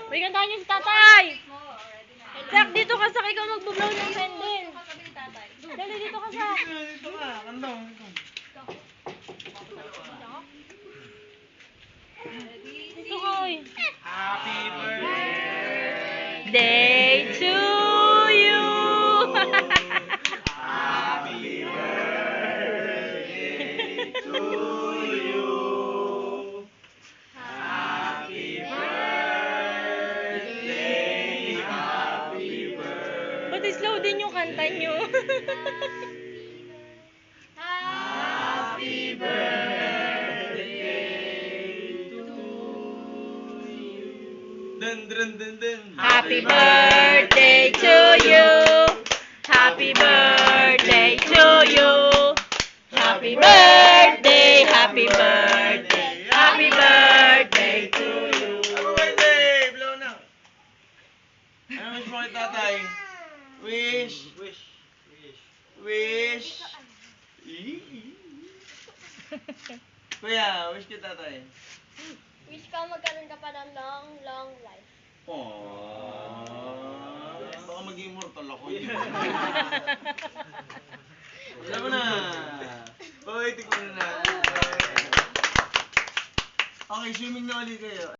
Uy, kantahan niyo si tatay! Jack, dito ka sa ikaw magbublow ng candle. Dali, dito ka sa. Dito ka, kanta mo. Dito ka, uy. Happy birthday Day to you! Happy birthday to you. Happy birthday, happy birthday. Ba't slow din yung kanta nyo? Happy birthday to you. Dun dun dun dun. Happy birthday to you! Happy birthday to you! Happy birthday, happy birthday, happy birthday to you! Happy birthday! Blow na. Ano wish mo kay tatay? Wish. Kuya, wish kay tatay. Wish ka magkaroon ka pa ng long life. Aww. Baka mag-immortal ako.